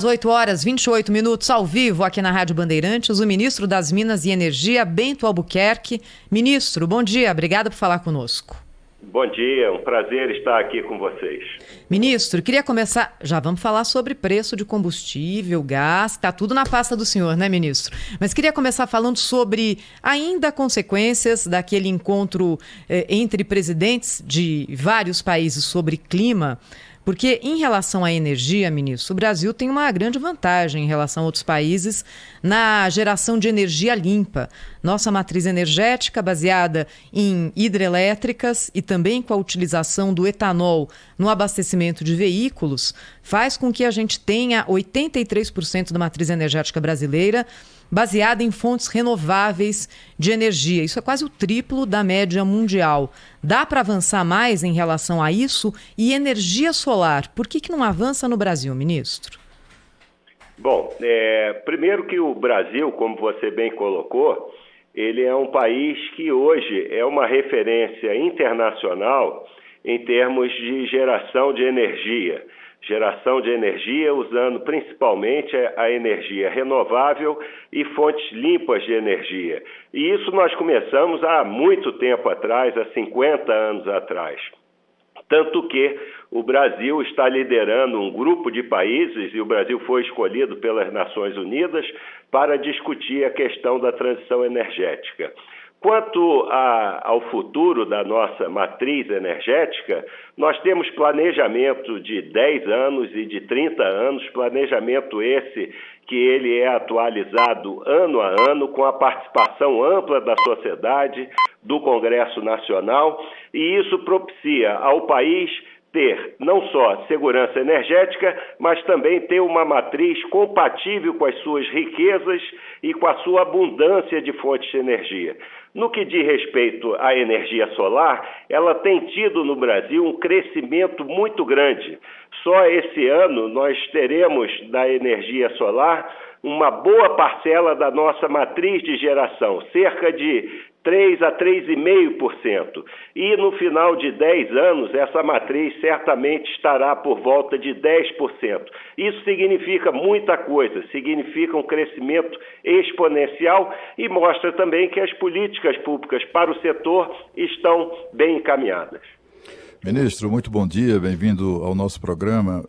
8h28 ao vivo aqui na Rádio Bandeirantes, o ministro das Minas e Energia, Bento Albuquerque. Ministro, bom dia, obrigada por falar conosco. Bom dia, um prazer estar aqui com vocês. Ministro, queria começar, já vamos falar sobre preço de combustível, gás, está tudo na pasta do senhor, né, ministro? Mas queria começar falando sobre ainda consequências daquele encontro entre presidentes de vários países sobre clima. Porque em relação à energia, ministro, o Brasil tem uma grande vantagem em relação a outros países na geração de energia limpa. Nossa matriz energética, baseada em hidrelétricas e também com a utilização do etanol no abastecimento de veículos, faz com que a gente tenha 83% da matriz energética brasileira baseada em fontes renováveis de energia. Isso é quase o triplo da média mundial. Dá para avançar mais em relação a isso? E energia solar, por que não avança no Brasil, ministro? Bom, primeiro que o Brasil, como você bem colocou, ele é um país que hoje é uma referência internacional em termos de geração de energia. Geração de energia usando principalmente a energia renovável e fontes limpas de energia. E isso nós começamos há muito tempo atrás, há 50 anos atrás. Tanto que o Brasil está liderando um grupo de países, e o Brasil foi escolhido pelas Nações Unidas para discutir a questão da transição energética. Quanto ao futuro da nossa matriz energética, nós temos planejamento de 10 anos e de 30 anos, planejamento esse que ele é atualizado ano a ano com a participação ampla da sociedade, do Congresso Nacional, e isso propicia ao país ter não só segurança energética, mas também ter uma matriz compatível com as suas riquezas e com a sua abundância de fontes de energia. No que diz respeito à energia solar, ela tem tido no Brasil um crescimento muito grande. Só esse ano nós teremos da energia solar uma boa parcela da nossa matriz de geração, cerca de 3 a 3,5%. E no final de 10 anos, essa matriz certamente estará por volta de 10%. Isso significa muita coisa, significa um crescimento exponencial e mostra também que as políticas públicas para o setor estão bem encaminhadas. Ministro, muito bom dia, bem-vindo ao nosso programa.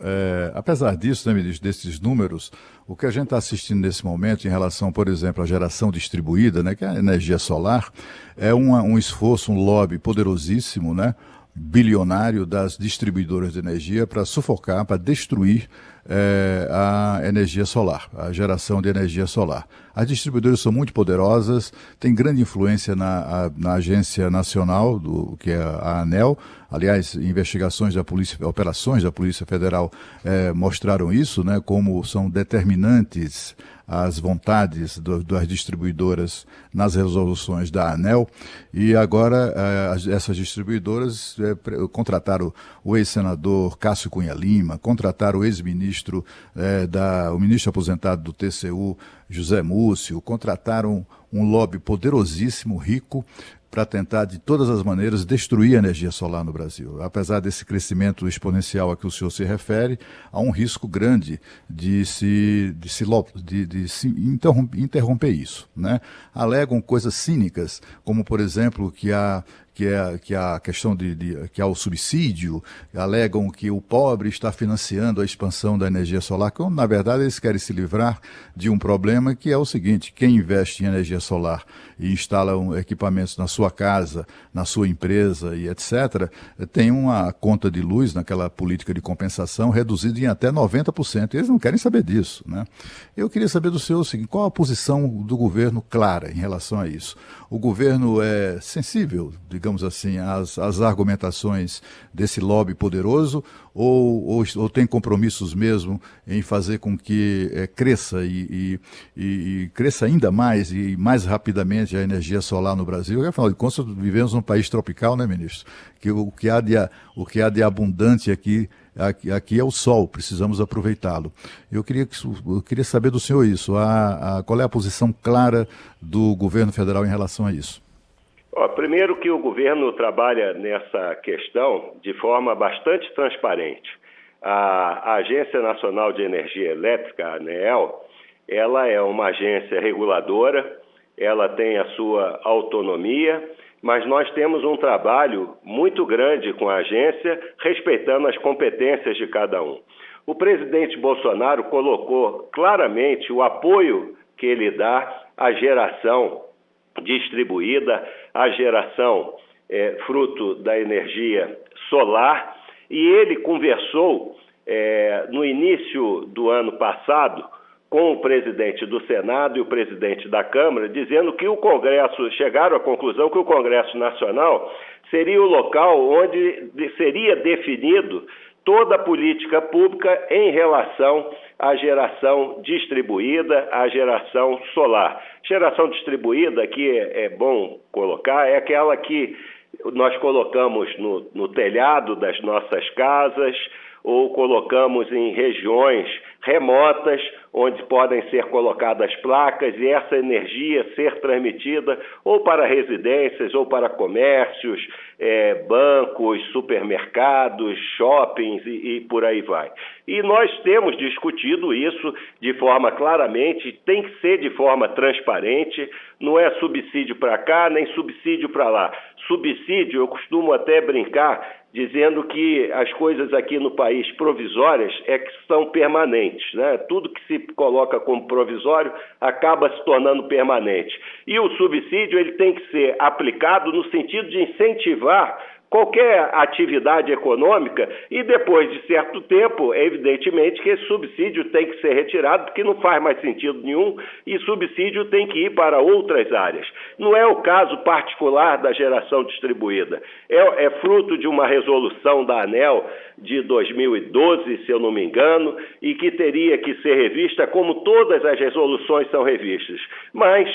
Apesar disso, né, ministro, desses números, o que a gente está assistindo nesse momento em relação, por exemplo, à geração distribuída, né, que é a energia solar, é um esforço, um lobby poderosíssimo, né, bilionário das distribuidoras de energia para sufocar, para destruir a energia solar, a geração de energia solar. As distribuidoras são muito poderosas, têm grande influência na Agência Nacional, que é a ANEEL. Aliás, investigações da Polícia, operações da Polícia Federal mostraram isso, né, como são determinantes as vontades das distribuidoras nas resoluções da ANEEL. E agora essas distribuidoras contrataram o ex-senador Cássio Cunha Lima, contrataram o ex-ministro, o ministro aposentado do TCU, José Múcio, contrataram um lobby poderosíssimo, rico, para tentar, de todas as maneiras, destruir a energia solar no Brasil. Apesar desse crescimento exponencial a que o senhor se refere, há um risco grande de se interromper isso, né? Alegam coisas cínicas, como, por exemplo, que a questão que há o subsídio, alegam que o pobre está financiando a expansão da energia solar, quando, na verdade, eles querem se livrar de um problema que é o seguinte: quem investe em energia solar e instala equipamentos na sua casa, na sua empresa e etc., tem uma conta de luz naquela política de compensação reduzida em até 90%. Eles não querem saber disso, né? Eu queria saber do senhor o seguinte: qual a posição do governo clara em relação a isso? O governo é sensível, digamos assim, às argumentações desse lobby poderoso, ou tem compromissos mesmo em fazer com que cresça e cresça ainda mais e mais rapidamente a energia solar no Brasil? Afinal de contas, vivemos num país tropical, né, ministro? Que o que há de abundante aqui é o sol, precisamos aproveitá-lo. Eu queria saber do senhor isso, qual é a posição clara do governo federal em relação a isso? Primeiro que o governo trabalha nessa questão de forma bastante transparente. A Agência Nacional de Energia Elétrica, a ANEEL, ela é uma agência reguladora, ela tem a sua autonomia, mas nós temos um trabalho muito grande com a agência, respeitando as competências de cada um. O presidente Bolsonaro colocou claramente o apoio que ele dá à geração distribuída, à geração fruto da energia solar, e ele conversou no início do ano passado com o presidente do Senado e o presidente da Câmara, dizendo que o Congresso, chegaram à conclusão que o Congresso Nacional seria o local onde seria definido toda a política pública em relação à geração distribuída, à geração solar. Geração distribuída, que é bom colocar, é aquela que nós colocamos no telhado das nossas casas ou colocamos em regiões remotas, onde podem ser colocadas placas e essa energia ser transmitida ou para residências ou para comércios, bancos, supermercados, shoppings e por aí vai. E nós temos discutido isso de forma claramente, tem que ser de forma transparente, não é subsídio para cá nem subsídio para lá. Subsídio, eu costumo até brincar, dizendo que as coisas aqui no país provisórias é que são permanentes, né? Tudo que se coloca como provisório acaba se tornando permanente. E o subsídio ele tem que ser aplicado no sentido de incentivar qualquer atividade econômica e depois de certo tempo, é evidentemente que esse subsídio tem que ser retirado porque não faz mais sentido nenhum e subsídio tem que ir para outras áreas. Não é o caso particular da geração distribuída. É fruto de uma resolução da ANEEL de 2012, se eu não me engano, e que teria que ser revista como todas as resoluções são revistas. Mas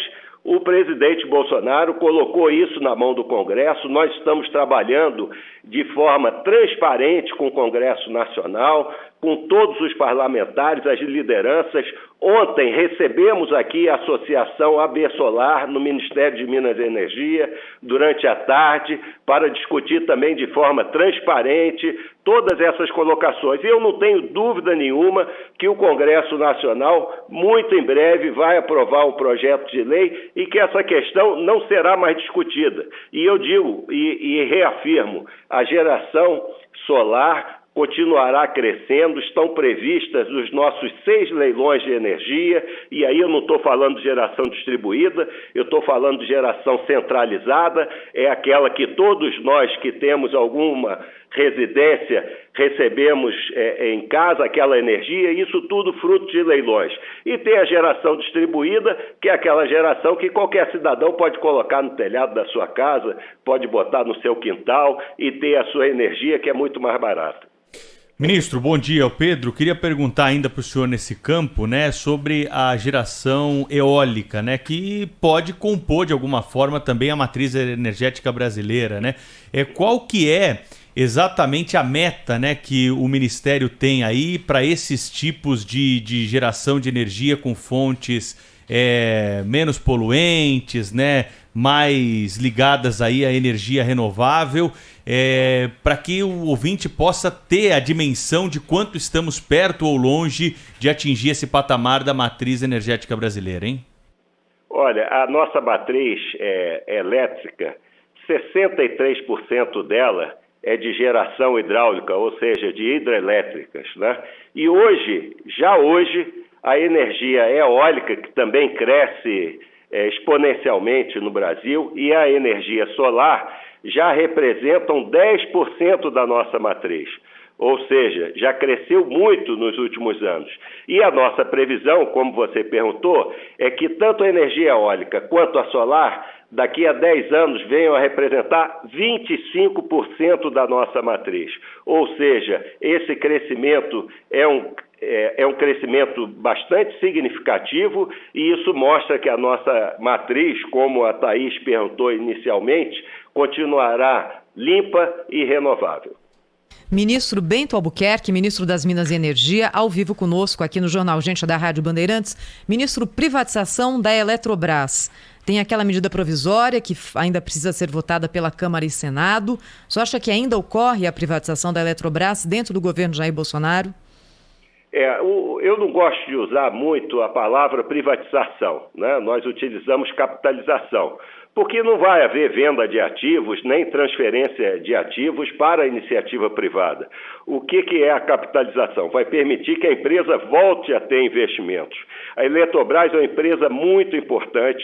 o presidente Bolsonaro colocou isso na mão do Congresso, nós estamos trabalhando de forma transparente com o Congresso Nacional, com todos os parlamentares, as lideranças. Ontem recebemos aqui a Associação AB Solar no Ministério de Minas e Energia, durante a tarde, para discutir também de forma transparente todas essas colocações. E eu não tenho dúvida nenhuma que o Congresso Nacional, muito em breve, vai aprovar um projeto de lei e que essa questão não será mais discutida. E eu digo e reafirmo, a geração solar continuará crescendo, estão previstas os nossos 6 leilões de energia, e aí eu não estou falando de geração distribuída, eu estou falando de geração centralizada, é aquela que todos nós que temos alguma residência recebemos em casa aquela energia, isso tudo fruto de leilões. E tem a geração distribuída, que é aquela geração que qualquer cidadão pode colocar no telhado da sua casa, pode botar no seu quintal e ter a sua energia, que é muito mais barata. Ministro, bom dia, é o Pedro. Queria perguntar ainda para o senhor nesse campo, né, sobre a geração eólica, né, que pode compor de alguma forma também a matriz energética brasileira, né? Qual que é exatamente a meta, né, que o Ministério tem aí para esses tipos de geração de energia com fontes menos poluentes, né, mais ligadas aí à energia renovável, para que o ouvinte possa ter a dimensão de quanto estamos perto ou longe de atingir esse patamar da matriz energética brasileira, hein? Olha, a nossa matriz elétrica, 63% dela é de geração hidráulica, ou seja, de hidrelétricas, né? E hoje, a energia eólica, que também cresce exponencialmente no Brasil, e a energia solar já representam 10% da nossa matriz. Ou seja, já cresceu muito nos últimos anos. E a nossa previsão, como você perguntou, é que tanto a energia eólica quanto a solar, daqui a 10 anos, venham a representar 25% da nossa matriz. Ou seja, esse crescimento é um crescimento bastante significativo e isso mostra que a nossa matriz, como a Thaís perguntou inicialmente, continuará limpa e renovável. Ministro Bento Albuquerque, ministro das Minas e Energia, ao vivo conosco aqui no Jornal Gente da Rádio Bandeirantes. Ministro, privatização da Eletrobras. Tem aquela medida provisória que ainda precisa ser votada pela Câmara e Senado. Você acha que ainda ocorre a privatização da Eletrobras dentro do governo Jair Bolsonaro? Eu não gosto de usar muito a palavra privatização, né? Nós utilizamos capitalização, porque não vai haver venda de ativos nem transferência de ativos para a iniciativa privada. O que é a capitalização? Vai permitir que a empresa volte a ter investimentos. A Eletrobras é uma empresa muito importante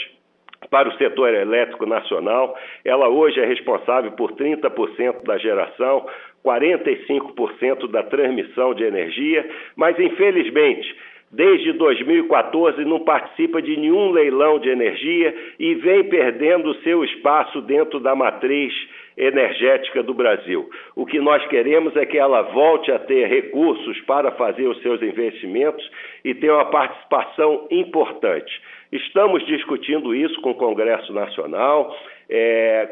para o setor elétrico nacional. Ela hoje é responsável por 30% da geração, 45% da transmissão de energia, mas infelizmente desde 2014 não participa de nenhum leilão de energia e vem perdendo seu espaço dentro da matriz energética do Brasil. O que nós queremos é que ela volte a ter recursos para fazer os seus investimentos e ter uma participação importante. Estamos discutindo isso com o Congresso Nacional,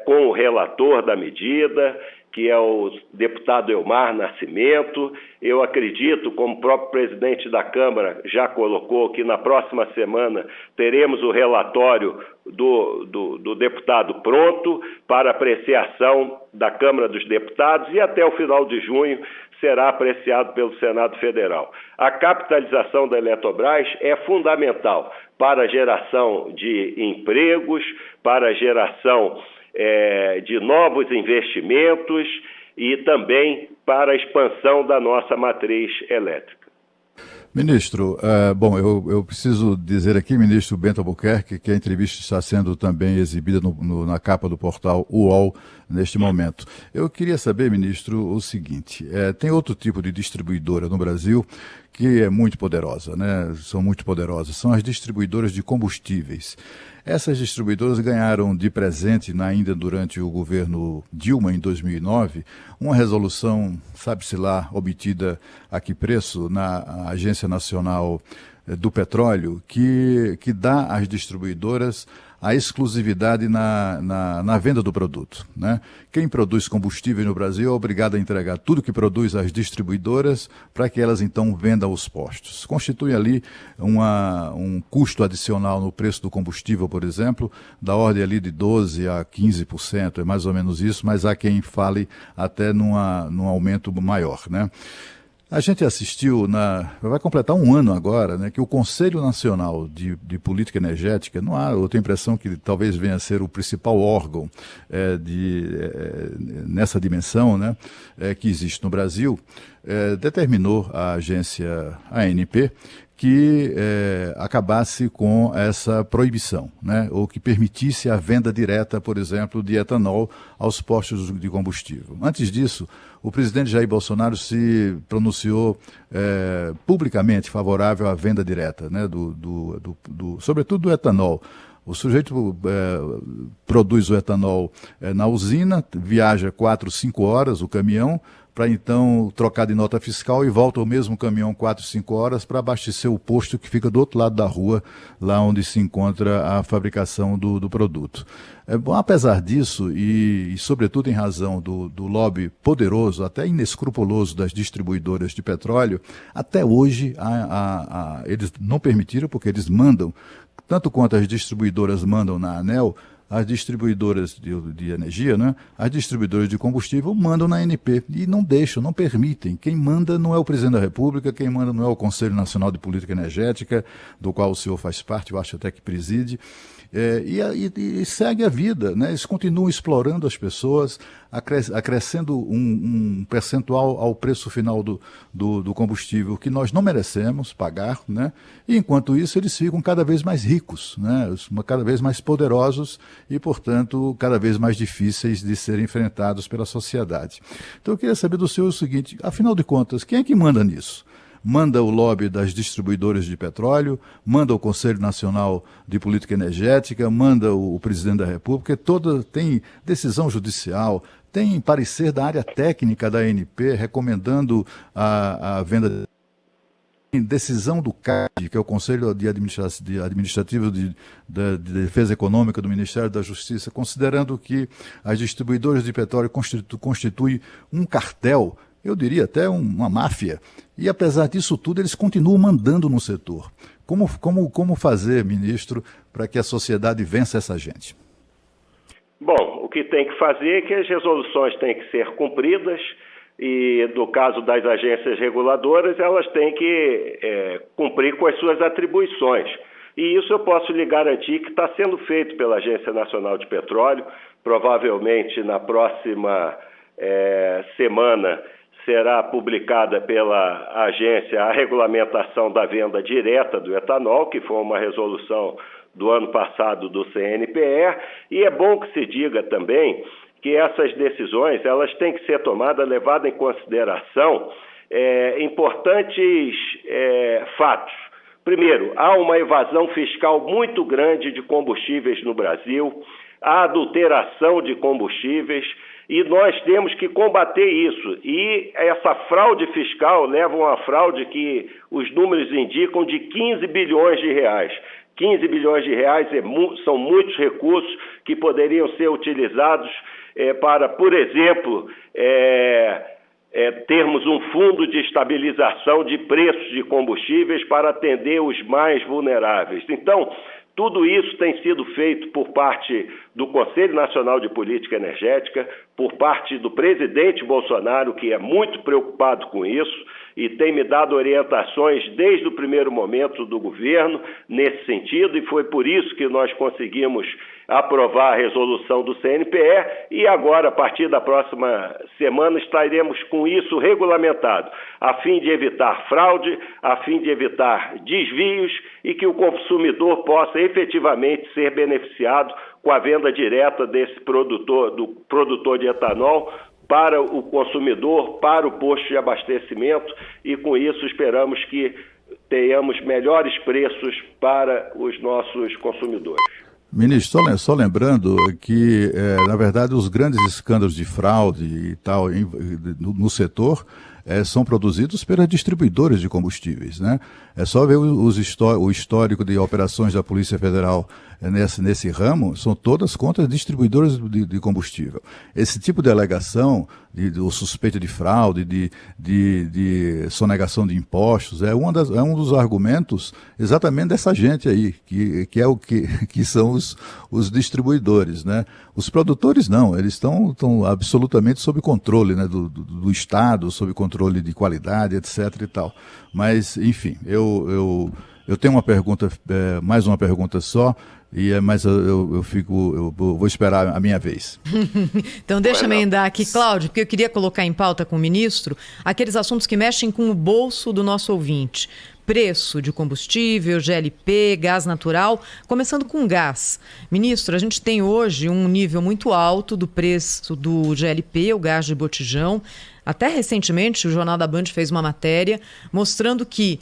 com o relator da medida, que é o deputado Elmar Nascimento. Eu acredito, como o próprio presidente da Câmara já colocou, que na próxima semana teremos o relatório do deputado pronto para apreciação da Câmara dos Deputados e até o final de junho será apreciado pelo Senado Federal. A capitalização da Eletrobras é fundamental para a geração de empregos, para a geração de novos investimentos e também para a expansão da nossa matriz elétrica. Ministro, eu preciso dizer aqui, ministro Bento Albuquerque, que a entrevista está sendo também exibida na capa do portal UOL neste momento. Eu queria saber, ministro, o seguinte, tem outro tipo de distribuidora no Brasil que é muito poderosa, né? São muito poderosas, são as distribuidoras de combustíveis. Essas distribuidoras ganharam de presente, ainda durante o governo Dilma, em 2009, uma resolução, sabe-se lá, obtida a que preço, na Agência Nacional do Petróleo, que dá às distribuidoras a exclusividade na venda do produto, né? Quem produz combustível no Brasil é obrigado a entregar tudo que produz às distribuidoras para que elas então vendam aos postos. Constitui ali um custo adicional no preço do combustível, por exemplo, da ordem ali de 12% a 15%, é mais ou menos isso, mas há quem fale até num aumento maior, né? A gente assistiu, vai completar um ano agora, né, que o Conselho Nacional de Política Energética, eu tenho a impressão que talvez venha a ser o principal órgão nessa dimensão, né, que existe no Brasil, determinou a agência ANP que acabasse com essa proibição, né, ou que permitisse a venda direta, por exemplo, de etanol aos postos de combustível. Antes disso, o presidente Jair Bolsonaro se pronunciou publicamente favorável à venda direta, né, sobretudo do etanol. O sujeito produz o etanol na usina, viaja 4, 5 horas o caminhão, para então trocar de nota fiscal e volta o mesmo caminhão 4, 5 horas para abastecer o posto que fica do outro lado da rua, lá onde se encontra a fabricação do produto. Apesar disso, e sobretudo em razão do lobby poderoso, até inescrupuloso das distribuidoras de petróleo, até hoje eles não permitiram, porque eles mandam, tanto quanto as distribuidoras mandam na ANEEL, as distribuidoras de energia, né? As distribuidoras de combustível mandam na ANP e não deixam, não permitem. Quem manda não é o presidente da República, quem manda não é o Conselho Nacional de Política Energética, do qual o senhor faz parte, eu acho até que preside. E segue a vida, né? Eles continuam explorando as pessoas, acrescendo um percentual ao preço final do combustível que nós não merecemos pagar, né? E enquanto isso eles ficam cada vez mais ricos, né? Cada vez mais poderosos e, portanto, cada vez mais difíceis de serem enfrentados pela sociedade. Então eu queria saber do senhor o seguinte, afinal de contas, quem é que manda nisso? Manda o lobby das distribuidoras de petróleo, manda o Conselho Nacional de Política Energética, manda o presidente da República, tem decisão judicial, tem parecer da área técnica da ANP recomendando a venda, decisão do CAD, que é o Conselho Administrativo de Defesa Econômica do Ministério da Justiça, considerando que as distribuidoras de petróleo constituem um cartel eu diria até uma máfia. E apesar disso tudo, eles continuam mandando no setor. Como fazer, ministro, para que a sociedade vença essa gente? Bom, o que tem que fazer é que as resoluções têm que ser cumpridas e, no caso das agências reguladoras, elas têm que cumprir com as suas atribuições. E isso eu posso lhe garantir que está sendo feito pela Agência Nacional de Petróleo. Provavelmente na próxima semana será publicada pela agência a regulamentação da venda direta do etanol, que foi uma resolução do ano passado do CNPE, e é bom que se diga também que essas decisões elas têm que ser tomadas, levadas em consideração importantes fatos. Primeiro, há uma evasão fiscal muito grande de combustíveis no Brasil, há adulteração de combustíveis, e nós temos que combater isso. E essa fraude fiscal leva a uma fraude que os números indicam de 15 bilhões de reais. 15 bilhões de reais são muitos recursos que poderiam ser utilizados para, por exemplo, termos um fundo de estabilização de preços de combustíveis para atender os mais vulneráveis. Então, tudo isso tem sido feito por parte do Conselho Nacional de Política Energética, por parte do presidente Bolsonaro, que é muito preocupado com isso e tem me dado orientações desde o primeiro momento do governo nesse sentido, e foi por isso que nós conseguimos aprovar a resolução do CNPE e agora, a partir da próxima semana, estaremos com isso regulamentado, a fim de evitar fraude, a fim de evitar desvios e que o consumidor possa efetivamente ser beneficiado com a venda direta desse do produtor de etanol para o consumidor, para o posto de abastecimento, e com isso esperamos que tenhamos melhores preços para os nossos consumidores. Ministro, só lembrando que, na verdade, os grandes escândalos de fraude e tal no setor são produzidos pelas distribuidoras de combustíveis, né? É só ver o histórico de operações da Polícia Federal nesse ramo, são todas contra distribuidoras de combustível. Esse tipo de alegação, o suspeita de fraude, de sonegação de impostos, é um dos argumentos exatamente dessa gente aí, que são os distribuidores, né? Os produtores não, eles estão absolutamente sob controle, né, do Estado, sob controle de qualidade, etc. e tal. Mas, enfim, eu tenho uma pergunta, mais uma pergunta só, mas eu vou esperar a minha vez. Então deixa eu emendar aqui, Cláudio, porque eu queria colocar em pauta com o ministro aqueles assuntos que mexem com o bolso do nosso ouvinte. Preço de combustível, GLP, gás natural, começando com gás. Ministro, a gente tem hoje um nível muito alto do preço do GLP, o gás de botijão. Até recentemente, o Jornal da Band fez uma matéria mostrando que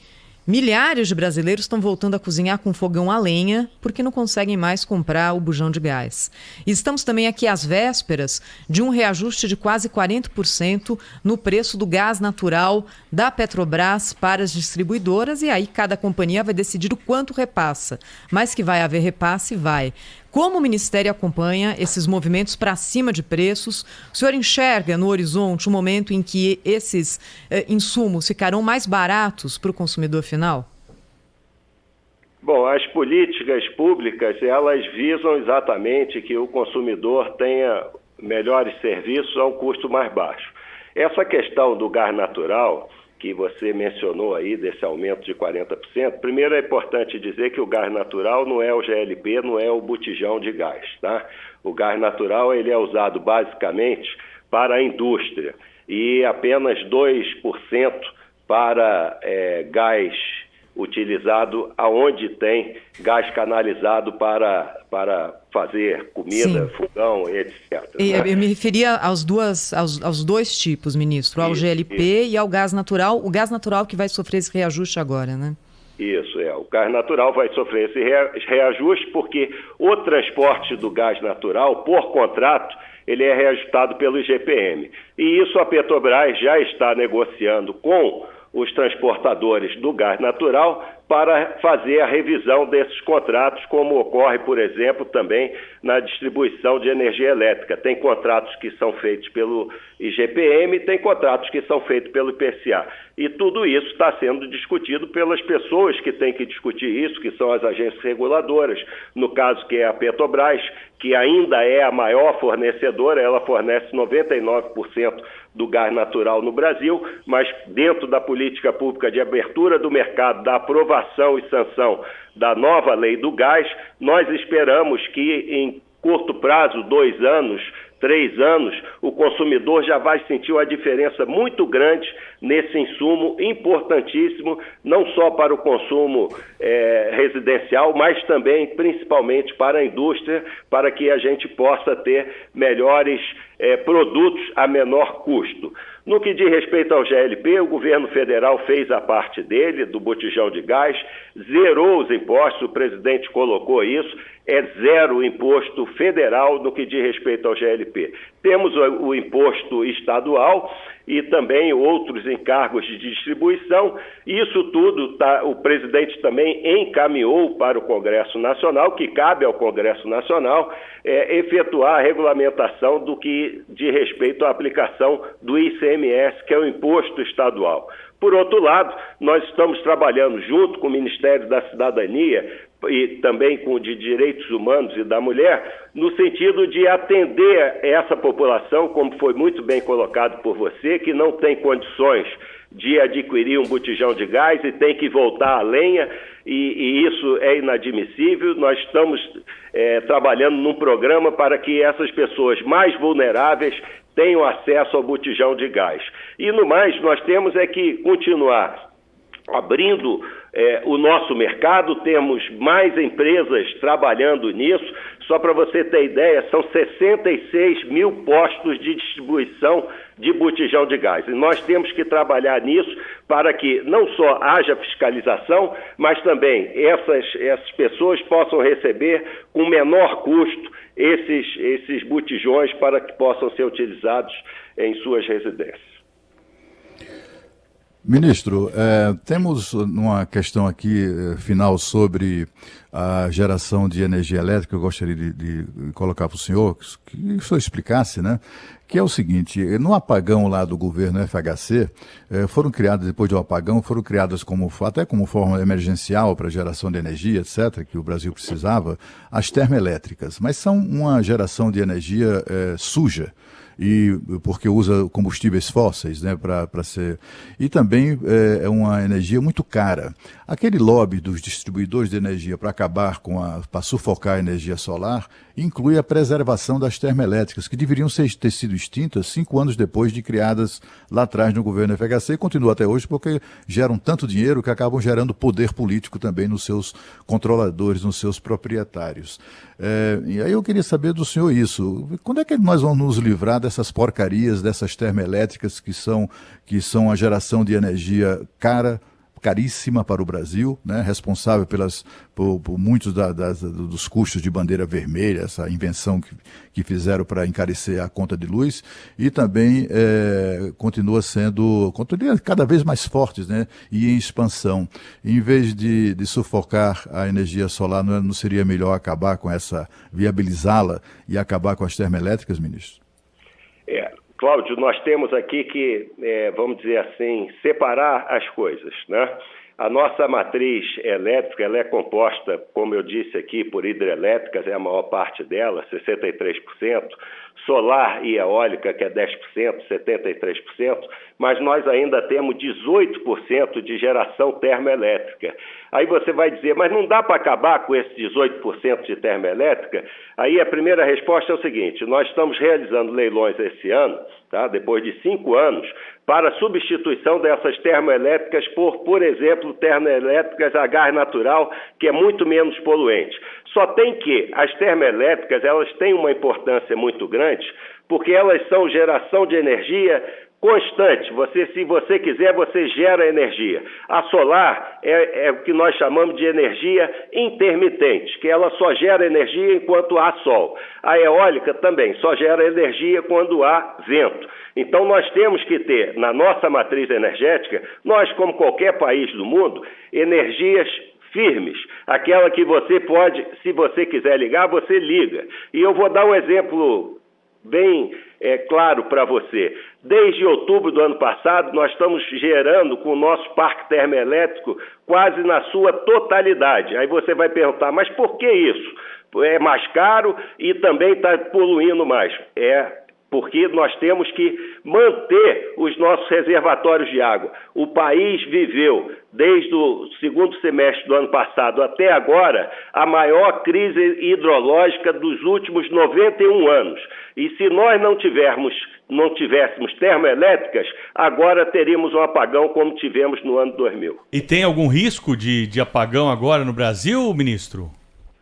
milhares de brasileiros estão voltando a cozinhar com fogão a lenha porque não conseguem mais comprar o bujão de gás. E estamos também aqui às vésperas de um reajuste de quase 40% no preço do gás natural da Petrobras para as distribuidoras, e aí cada companhia vai decidir o quanto repassa. Mas que vai haver repasse, vai. Como o Ministério acompanha esses movimentos para cima de preços? O senhor enxerga no horizonte um momento em que esses insumos ficarão mais baratos para o consumidor final? Bom, as políticas públicas, elas visam exatamente que o consumidor tenha melhores serviços a um custo mais baixo. Essa questão do gás natural, que você mencionou aí, desse aumento de 40%, primeiro é importante dizer que o gás natural não é o GLP, não é o botijão de gás, tá? O gás natural ele é usado basicamente para a indústria e apenas 2% para gás utilizado aonde tem gás canalizado para fazer comida, sim, fogão, etc. Eu me referia aos dois tipos, ministro, ao GLP e ao gás natural. O gás natural que vai sofrer esse reajuste agora, né? Isso, o gás natural vai sofrer esse reajuste porque o transporte do gás natural, por contrato, ele é reajustado pelo IGPM. E isso a Petrobras já está negociando com os transportadores do gás natural para fazer a revisão desses contratos, como ocorre, por exemplo, também na distribuição de energia elétrica. Tem contratos que são feitos pelo IGPM, tem contratos que são feitos pelo IPCA. E tudo isso está sendo discutido pelas pessoas que têm que discutir isso, que são as agências reguladoras, no caso que é a Petrobras, que ainda é a maior fornecedora, ela fornece 99% do gás natural no Brasil, mas dentro da política pública de abertura do mercado, da aprovação e sanção da nova lei do gás, nós esperamos que em curto prazo, 2 anos, 3 anos, o consumidor já vai sentir uma diferença muito grande nesse insumo importantíssimo, não só para o consumo residencial, mas também, principalmente, para a indústria, para que a gente possa ter melhores produtos a menor custo. No que diz respeito ao GLP, o governo federal fez a parte dele, do botijão de gás, zerou os impostos, o presidente colocou isso, é zero imposto federal no que diz respeito ao GLP. Temos o imposto estadual e também outros encargos de distribuição. Isso tudo o presidente também encaminhou para o Congresso Nacional, que cabe ao Congresso Nacional efetuar a regulamentação do que diz respeito à aplicação do ICMS, que é o imposto estadual. Por outro lado, nós estamos trabalhando junto com o Ministério da Cidadania e também com o de Direitos Humanos e da Mulher, no sentido de atender essa população, como foi muito bem colocado por você, que não tem condições de adquirir um botijão de gás e tem que voltar à lenha, e isso é inadmissível. Nós estamos trabalhando num programa para que essas pessoas mais vulneráveis tenham acesso ao botijão de gás. E no mais, nós temos que continuar abrindo o nosso mercado, temos mais empresas trabalhando nisso. Só para você ter ideia, são 66 mil postos de distribuição de botijão de gás. E nós temos que trabalhar nisso para que não só haja fiscalização, mas também essas pessoas possam receber com menor custo esses botijões para que possam ser utilizados em suas residências. Ministro, temos uma questão aqui final sobre a geração de energia elétrica. Eu gostaria de colocar para o senhor, que o senhor explicasse, né? Que é o seguinte: no apagão lá do governo FHC, foram criadas, depois do apagão, foram criadas até como forma emergencial para geração de energia, etc., que o Brasil precisava, as termoelétricas. Mas são uma geração de energia suja, porque usa combustíveis fósseis, né, para ser. E também é uma energia muito cara. Aquele lobby dos distribuidores de energia para acabar para sufocar a energia solar inclui a preservação das termoelétricas, que deveriam ter sido extintas 5 anos depois de criadas lá atrás no governo FHC, e continua até hoje porque geram tanto dinheiro que acabam gerando poder político também nos seus controladores, nos seus proprietários. E aí eu queria saber do senhor isso. Quando é que nós vamos nos livrar dessas porcarias, dessas termoelétricas que são a geração de energia caríssima para o Brasil, né, responsável por muitos dos custos de bandeira vermelha, essa invenção que fizeram para encarecer a conta de luz, e também continua sendo cada vez mais fortes, né, e em expansão. Em vez de sufocar a energia solar, não seria melhor acabar com viabilizá-la e acabar com as termoelétricas, ministro? Cláudio, nós temos aqui que, vamos dizer assim, separar as coisas, né? A nossa matriz elétrica, ela é composta, como eu disse aqui, por hidrelétricas, é a maior parte dela, 63%, solar e eólica, que é 10%, 73%, mas nós ainda temos 18% de geração termoelétrica. Aí você vai dizer, mas não dá para acabar com esse 18% de termoelétrica? Aí a primeira resposta é o seguinte: nós estamos realizando leilões esse ano, tá? Depois de 5 anos, para substituição dessas termoelétricas por exemplo, termoelétricas a gás natural, que é muito menos poluente. Só tem que as termoelétricas, elas têm uma importância muito grande, porque elas são geração de energia constante. Se você quiser, você gera energia. A solar é o que nós chamamos de energia intermitente, que ela só gera energia enquanto há sol. A eólica também só gera energia quando há vento. Então nós temos que ter, na nossa matriz energética, nós, como qualquer país do mundo, energias firmes, aquela que você pode, se você quiser ligar, você liga. E eu vou dar um exemplo bem claro para você. Desde outubro do ano passado, nós estamos gerando com o nosso parque termoelétrico quase na sua totalidade. Aí você vai perguntar, mas por que isso? É mais caro e também está poluindo mais. Porque nós temos que manter os nossos reservatórios de água. O país viveu, desde o segundo semestre do ano passado até agora, a maior crise hidrológica dos últimos 91 anos. E se nós não tivéssemos termoelétricas, agora teríamos um apagão como tivemos no ano 2000. E tem algum risco de apagão agora no Brasil, ministro?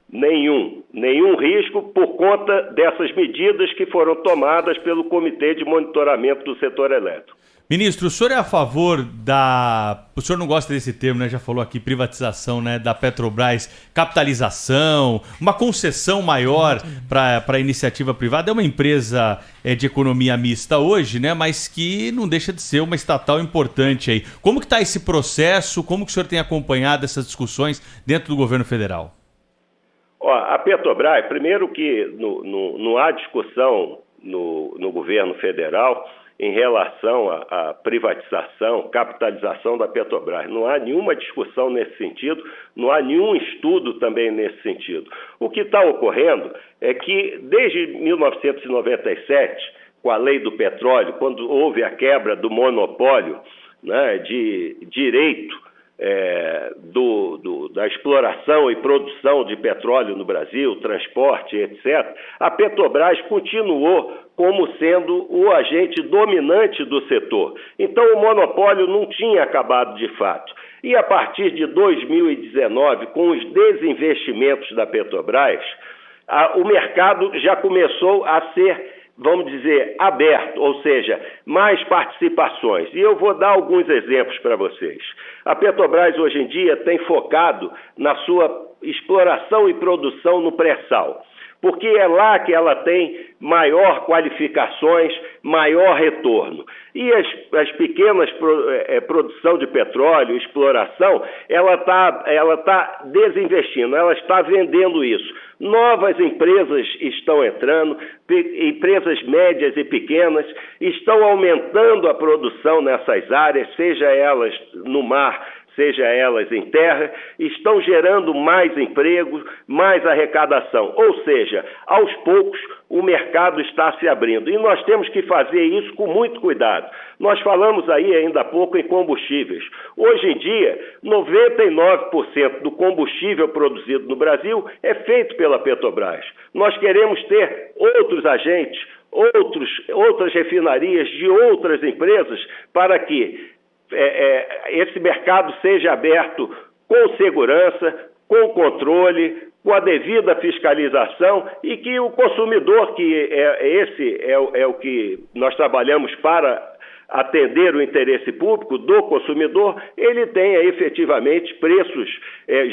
Nenhum risco por conta dessas medidas que foram tomadas pelo Comitê de Monitoramento do Setor Elétrico. Ministro, o senhor é a favor o senhor não gosta desse termo, né? Já falou aqui, privatização, né, da Petrobras, capitalização, uma concessão maior para a iniciativa privada. É uma empresa de economia mista hoje, né? Mas que não deixa de ser uma estatal importante aí. Como que está esse processo? Como que o senhor tem acompanhado essas discussões dentro do governo federal? A Petrobras, primeiro que não há discussão no governo federal em relação à privatização, capitalização da Petrobras. Não há nenhuma discussão nesse sentido, não há nenhum estudo também nesse sentido. O que está ocorrendo é que desde 1997, com a lei do petróleo, quando houve a quebra do monopólio, né, de direito da exploração e produção de petróleo no Brasil, transporte, etc., a Petrobras continuou como sendo o agente dominante do setor. Então o monopólio não tinha acabado de fato. E a partir de 2019, com os desinvestimentos da Petrobras, o mercado já começou a ser, vamos dizer, aberto, ou seja, mais participações. E eu vou dar alguns exemplos para vocês. A Petrobras hoje em dia tem focado na sua exploração e produção no pré-sal, porque é lá que ela tem maior qualificações, maior retorno. E as pequenas produção de petróleo, exploração, ela está desinvestindo, ela está vendendo isso. Novas empresas estão entrando, empresas médias e pequenas, estão aumentando a produção nessas áreas, seja elas no mar, seja elas em terra, estão gerando mais empregos, mais arrecadação. Ou seja, aos poucos o mercado está se abrindo. E nós temos que fazer isso com muito cuidado. Nós falamos aí ainda há pouco em combustíveis. Hoje em dia, 99% do combustível produzido no Brasil é feito pela Petrobras. Nós queremos ter outros agentes, outras refinarias de outras empresas para que esse mercado seja aberto com segurança, com controle, com a devida fiscalização e que o consumidor, que esse é o que nós trabalhamos para atender o interesse público do consumidor, ele tenha efetivamente preços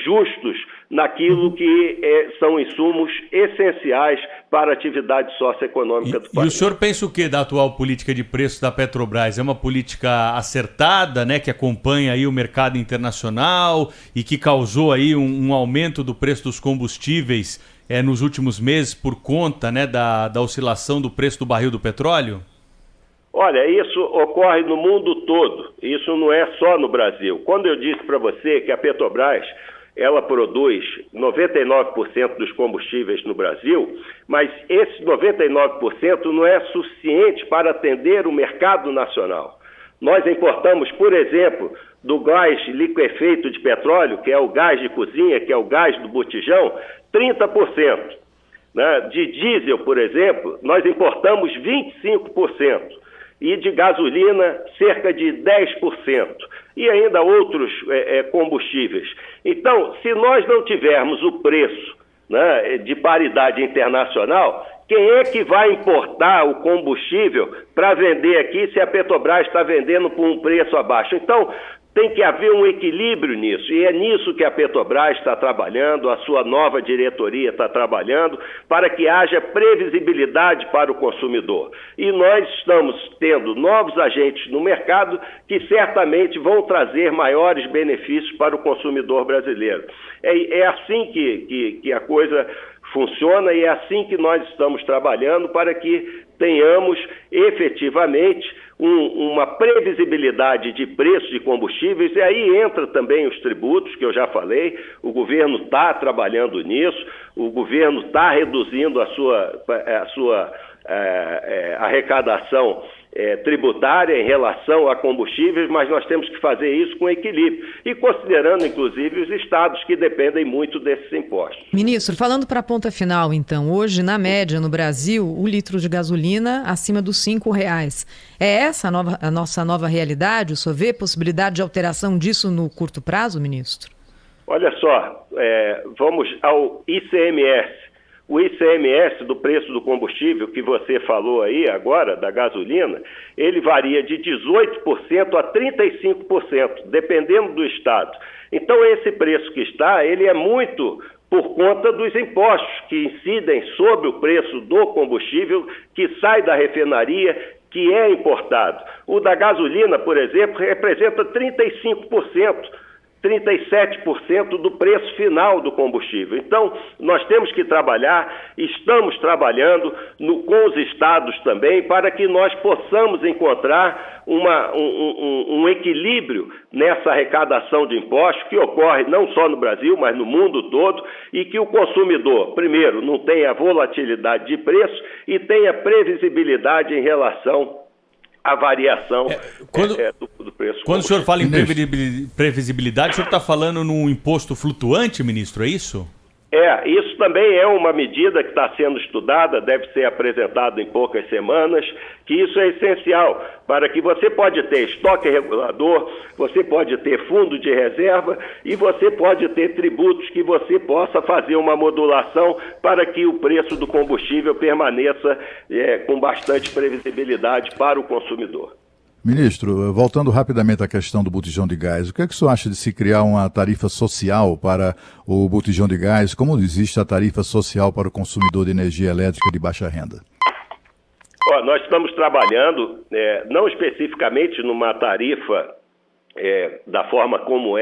justos naquilo que são insumos essenciais para a atividade socioeconômica do país. E o senhor pensa o que da atual política de preços da Petrobras? É uma política acertada, né, que acompanha aí o mercado internacional e que causou aí um aumento do preço dos combustíveis nos últimos meses por conta, né, da oscilação do preço do barril do petróleo? Olha, isso ocorre no mundo todo, isso não é só no Brasil. Quando eu disse para você que a Petrobras, ela produz 99% dos combustíveis no Brasil, mas esse 99% não é suficiente para atender o mercado nacional. Nós importamos, por exemplo, do gás liquefeito de petróleo, que é o gás de cozinha, que é o gás do botijão, 30%. Né? De diesel, por exemplo, nós importamos 25%. E de gasolina, cerca de 10%, e ainda outros combustíveis. Então, se nós não tivermos o preço, né, de paridade internacional, Quem é que vai importar o combustível para vender aqui se a Petrobras está vendendo por um preço abaixo? Então, tem que haver um equilíbrio nisso, e é nisso que a Petrobras está trabalhando, a sua nova diretoria está trabalhando, para que haja previsibilidade para o consumidor. E nós estamos tendo novos agentes no mercado que certamente vão trazer maiores benefícios para o consumidor brasileiro. É assim que a coisa funciona, e é assim que nós estamos trabalhando para que tenhamos efetivamente uma previsibilidade de preço de combustíveis, e aí entra também os tributos, que eu já falei. O governo está trabalhando nisso, o governo está reduzindo a sua arrecadação tributária em relação a combustíveis, mas nós temos que fazer isso com equilíbrio e considerando, inclusive, os estados que dependem muito desses impostos. Ministro, falando para a ponta final, então, hoje, na média, no Brasil, o litro de gasolina acima dos R$5. É essa a nossa nova realidade? O senhor vê possibilidade de alteração disso no curto prazo, ministro? Olha só, vamos ao ICMS. O ICMS do preço do combustível, que você falou aí agora, da gasolina, ele varia de 18% a 35%, dependendo do estado. Então, esse preço que está, ele é muito por conta dos impostos que incidem sobre o preço do combustível que sai da refinaria, que é importado. O da gasolina, por exemplo, representa 35%. 37% do preço final do combustível. Então, nós temos que trabalhar, estamos trabalhando com os estados também, para que nós possamos encontrar um equilíbrio nessa arrecadação de impostos, que ocorre não só no Brasil, mas no mundo todo, e que o consumidor, primeiro, não tenha volatilidade de preço e tenha previsibilidade em relação a variação do preço. Quando o senhor fala em previsibilidade, o senhor está falando num imposto flutuante, ministro, é isso? Isso também é uma medida que está sendo estudada, deve ser apresentada em poucas semanas, que isso é essencial, para que você pode ter estoque regulador, você pode ter fundo de reserva e você pode ter tributos que você possa fazer uma modulação para que o preço do combustível permaneça com bastante previsibilidade para o consumidor. Ministro, voltando rapidamente à questão do botijão de gás, o que é que o senhor acha de se criar uma tarifa social para o botijão de gás, como existe a tarifa social para o consumidor de energia elétrica de baixa renda? Nós estamos trabalhando, não especificamente numa tarifa da forma como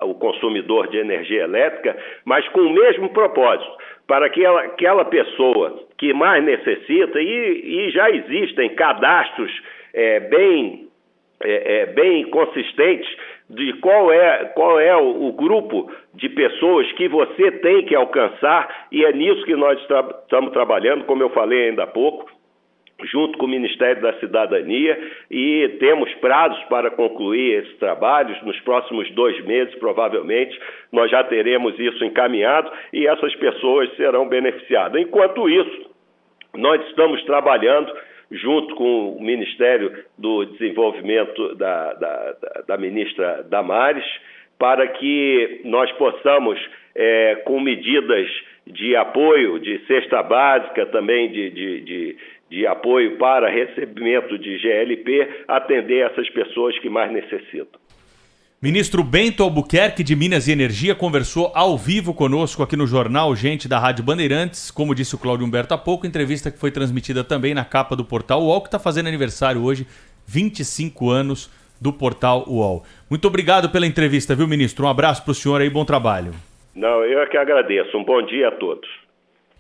o consumidor de energia elétrica, mas com o mesmo propósito, para que aquela pessoa que mais necessita, e já existem cadastros bem consistentes de qual é o grupo de pessoas que você tem que alcançar, e é nisso que nós estamos trabalhando, como eu falei ainda há pouco, junto com o Ministério da Cidadania, e temos prazos para concluir esses trabalhos. Nos próximos 2 meses, provavelmente, nós já teremos isso encaminhado e essas pessoas serão beneficiadas. Enquanto isso, nós estamos trabalhando junto com o Ministério do Desenvolvimento da ministra Damares, para que nós possamos, com medidas de apoio, de cesta básica, também de apoio para recebimento de GLP, atender essas pessoas que mais necessitam. Ministro Bento Albuquerque, de Minas e Energia, conversou ao vivo conosco aqui no Jornal Gente da Rádio Bandeirantes. Como disse o Cláudio Humberto há pouco, entrevista que foi transmitida também na capa do Portal UOL, que está fazendo aniversário hoje, 25 anos do Portal UOL. Muito obrigado pela entrevista, viu, ministro? Um abraço para o senhor aí, bom trabalho. Não, eu é que agradeço. Um bom dia a todos.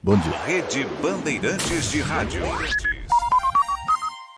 Bom dia. Rede Bandeirantes de Rádio.